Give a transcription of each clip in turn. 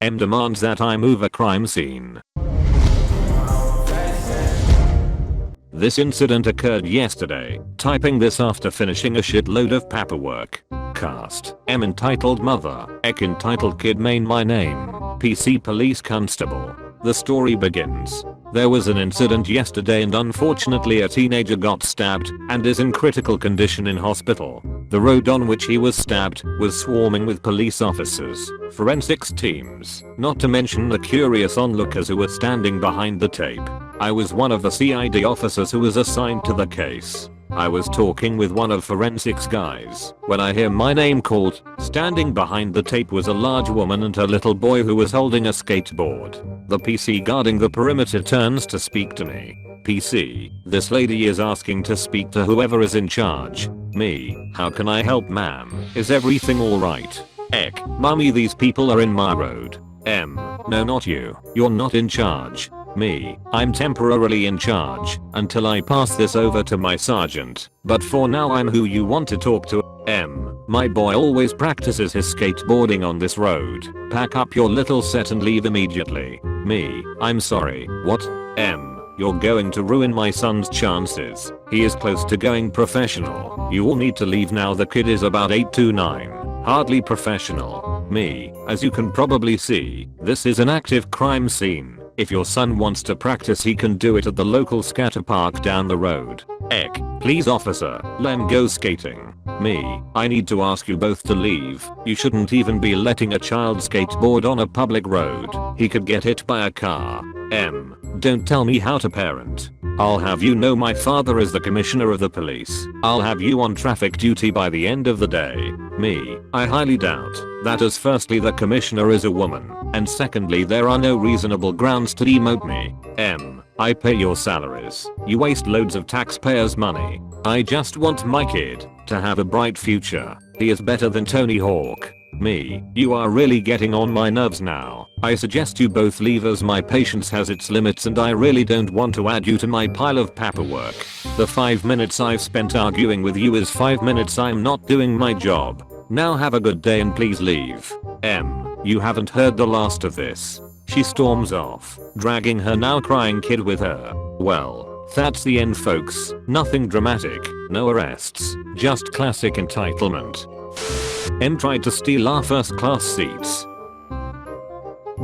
M demands that I move a crime scene. This incident occurred yesterday. Typing this after finishing a shitload of paperwork. Cast. M entitled mother. Ek entitled kid main my name. PC police constable. The story begins. There was an incident yesterday and unfortunately a teenager got stabbed and is in critical condition in hospital. The road on which he was stabbed was swarming with police officers, forensics teams, not to mention the curious onlookers who were standing behind the tape. I was one of the CID officers who was assigned to the case. I was talking with one of forensics guys when I hear my name called. Standing behind the tape was a large woman and her little boy who was holding a skateboard. The PC guarding the perimeter turns to speak to me. PC, this lady is asking to speak to whoever is in charge. Me, how can I help ma'am? Is everything alright? Ek, mummy these people are in my road. M, no not you, you're not in charge. Me, I'm temporarily in charge until I pass this over to my sergeant, but for now I'm who you want to talk to. M, my boy always practices his skateboarding on this road. Pack up your little set and leave immediately. Me, I'm sorry, what? M, you're going to ruin my son's chances. He is close to going professional. You all need to leave now, the kid is about 8 to 9. Hardly professional. Me, as you can probably see, this is an active crime scene. If your son wants to practice he can do it at the local scatter park down the road. Ek, please officer, let him go skating. Me, I need to ask you both to leave. You shouldn't even be letting a child skateboard on a public road. He could get hit by a car. M, don't tell me how to parent. I'll have you know my father is the commissioner of the police. I'll have you on traffic duty by the end of the day. Me, I highly doubt that, as firstly the commissioner is a woman, and secondly there are no reasonable grounds to demote me. M, I pay your salaries. You waste loads of taxpayers' money. I just want my kid to have a bright future. He is better than Tony Hawk. Me, you are really getting on my nerves now. I suggest you both leave as my patience has its limits and I really don't want to add you to my pile of paperwork. The 5 minutes I've spent arguing with you is 5 minutes I'm not doing my job. Now have a good day and please leave. M, you haven't heard the last of this. She storms off, dragging her now crying kid with her. Well, that's the end folks. Nothing dramatic, no arrests, just classic entitlement. M tried to steal our first class seats.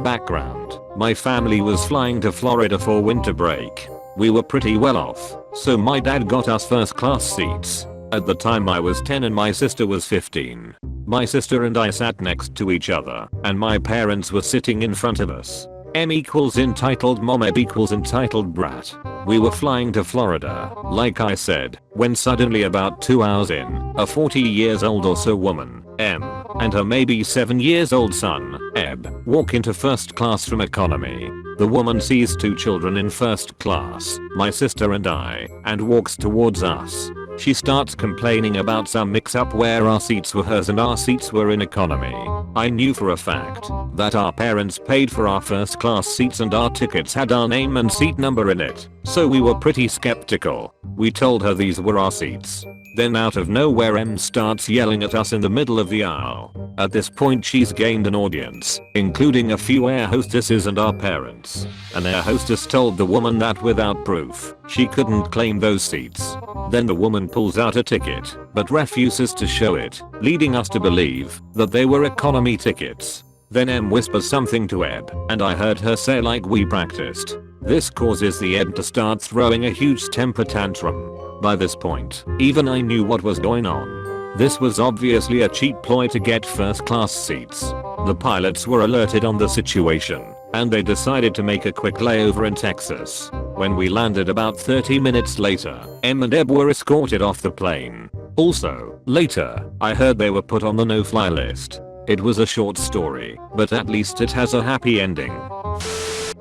Background. My family was flying to Florida for winter break. We were pretty well off, so my dad got us first class seats. At the time I was 10 and my sister was 15. My sister and I sat next to each other, and my parents were sitting in front of us. M equals entitled mom, Eb equals entitled brat. We were flying to Florida, like I said, when suddenly about 2 hours in, a 40 years old or so woman, M, and her maybe 7 years old son, Eb, walk into first class from economy. The woman sees 2 children in first class, my sister and I, and walks towards us. She starts complaining about some mix-up where our seats were hers and our seats were in economy. I knew for a fact that our parents paid for our first class seats and our tickets had our name and seat number in it, so we were pretty skeptical. We told her these were our seats. Then out of nowhere M starts yelling at us in the middle of the aisle. At this point she's gained an audience, including a few air hostesses and our parents. An air hostess told the woman that without proof, she couldn't claim those seats. Then the woman pulls out a ticket, but refuses to show it, leading us to believe that they were economy tickets. Then M whispers something to Eb, and I heard her say like we practiced. This causes the Eb to start throwing a huge temper tantrum. By this point, even I knew what was going on. This was obviously a cheap ploy to get first class seats. The pilots were alerted on the situation, and they decided to make a quick layover in Texas. When we landed about 30 minutes later, M and Eb were escorted off the plane. Also, later, I heard they were put on the no-fly list. It was a short story, but at least it has a happy ending.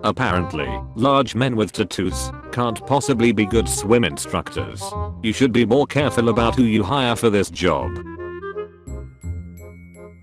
Apparently, large men with tattoos can't possibly be good swim instructors. You should be more careful about who you hire for this job.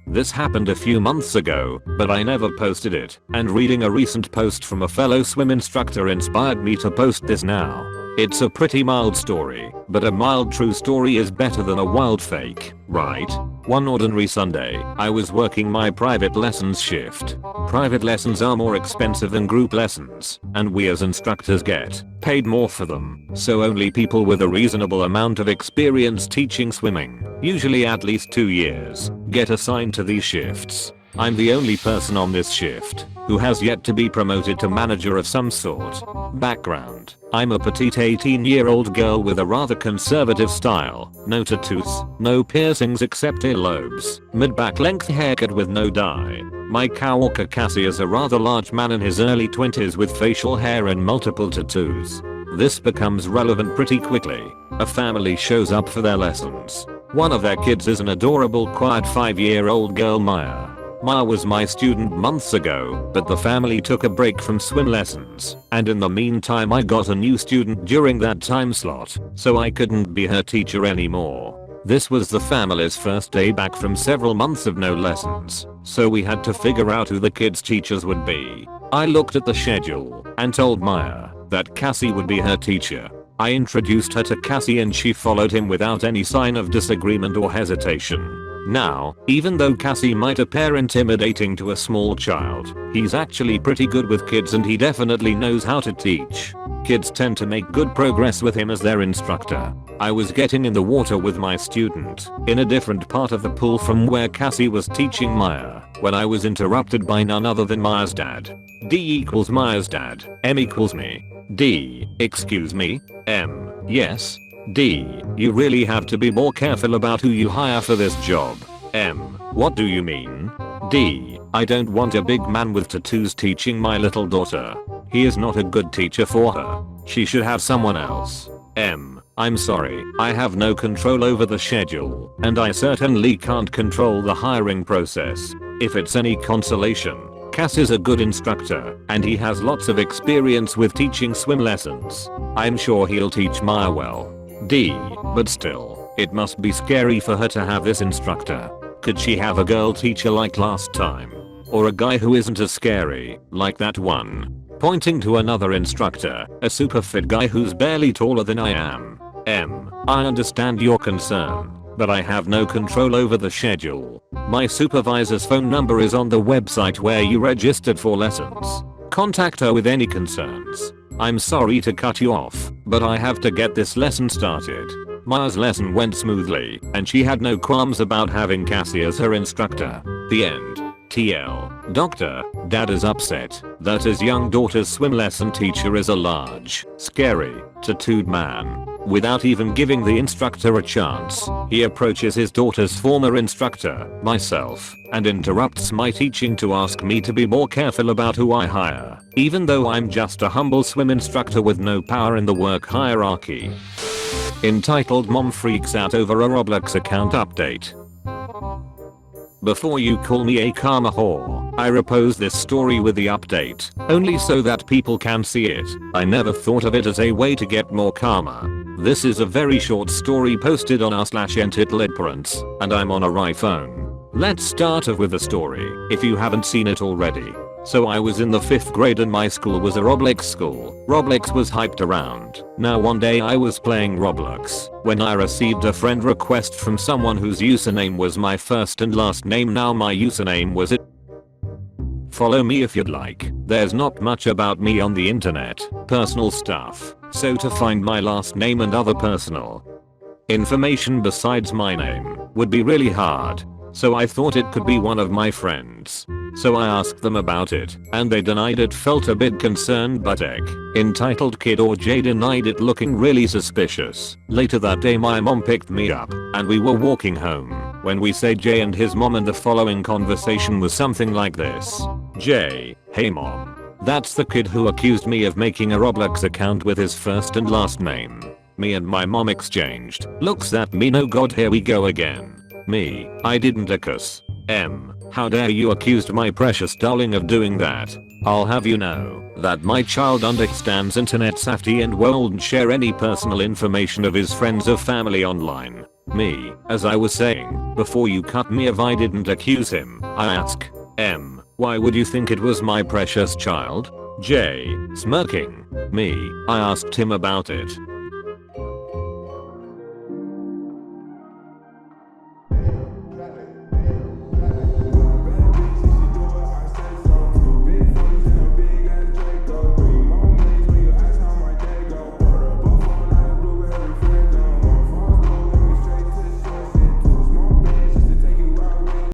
This happened a few months ago, but I never posted it, and reading a recent post from a fellow swim instructor inspired me to post this now. It's a pretty mild story, but a mild true story is better than a wild fake, right? One ordinary Sunday, I was working my private lessons shift. Private lessons are more expensive than group lessons, and we as instructors get paid more for them, so only people with a reasonable amount of experience teaching swimming, usually at least 2 years, get assigned to these shifts. I'm the only person on this shift who has yet to be promoted to manager of some sort. Background: I'm a petite 18-year-old girl with a rather conservative style, no tattoos, no piercings except earlobes, mid-back length haircut with no dye. My coworker Cassie is a rather large man in his early 20s with facial hair and multiple tattoos. This becomes relevant pretty quickly. A family shows up for their lessons. One of their kids is an adorable quiet 5-year-old girl, Maya. Maya was my student months ago, but the family took a break from swim lessons, and in the meantime I got a new student during that time slot, so I couldn't be her teacher anymore. This was the family's first day back from several months of no lessons, so we had to figure out who the kids' teachers would be. I looked at the schedule and told Maya that Cassie would be her teacher. I introduced her to Cassie and she followed him without any sign of disagreement or hesitation. Now, even though Cassie might appear intimidating to a small child, he's actually pretty good with kids and he definitely knows how to teach. Kids tend to make good progress with him as their instructor. I was getting in the water with my student, in a different part of the pool from where Cassie was teaching Maya, when I was interrupted by none other than Maya's dad. D equals Maya's dad, M equals me. D, excuse me, M, yes. D, you really have to be more careful about who you hire for this job. M, what do you mean? D, I don't want a big man with tattoos teaching my little daughter. He is not a good teacher for her. She should have someone else. M, I'm sorry, I have no control over the schedule, and I certainly can't control the hiring process. If it's any consolation, Cass is a good instructor, and he has lots of experience with teaching swim lessons. I'm sure he'll teach Maya well. D, but still, it must be scary for her to have this instructor. Could she have a girl teacher like last time? Or a guy who isn't as scary, like that one? Pointing to another instructor, a super fit guy who's barely taller than I am. M, I understand your concern, but I have no control over the schedule. My supervisor's phone number is on the website where you registered for lessons. Contact her with any concerns. I'm sorry to cut you off, but I have to get this lesson started. Maya's lesson went smoothly, and she had no qualms about having Cassie as her instructor. The end. TL. Doctor, Dad is upset that his young daughter's swim lesson teacher is a large, scary, tattooed man. Without even giving the instructor a chance, he approaches his daughter's former instructor, myself, and interrupts my teaching to ask me to be more careful about who I hire, even though I'm just a humble swim instructor with no power in the work hierarchy. Entitled Mom Freaks Out Over a Roblox Account Update. Before you call me a karma whore, I repose this story with the update, only so that people can see it. I never thought of it as a way to get more karma. This is a very short story posted on r/EntitledParents, and I'm on a iPhone. Let's start off with the story, if you haven't seen it already. So I was in the 5th grade and my school was a Roblox school. Roblox was hyped around. Now one day I was playing Roblox when I received a friend request from someone whose username was my first and last name. Now my username was it. Follow me if you'd like. There's not much about me on the internet, personal stuff, so to find my last name and other personal information besides my name would be really hard. So I thought it could be one of my friends. So I asked them about it, and they denied it. Felt a bit concerned, but entitled kid or Jay denied it, looking really suspicious. Later that day my mom picked me up, and we were walking home, when we say Jay and his mom, and the following conversation was something like this. Jay, hey mom. That's the kid who accused me of making a Roblox account with his first and last name. Me and my mom exchanged looks at me. No god, here we go again. Me, I didn't accuse. M, how dare you accused my precious darling of doing that. I'll have you know that my child understands internet safety and won't share any personal information of his friends or family online. Me, as I was saying, before you cut me if I didn't accuse him, I ask. M, why would you think it was my precious child? J, smirking. Me, I asked him about it.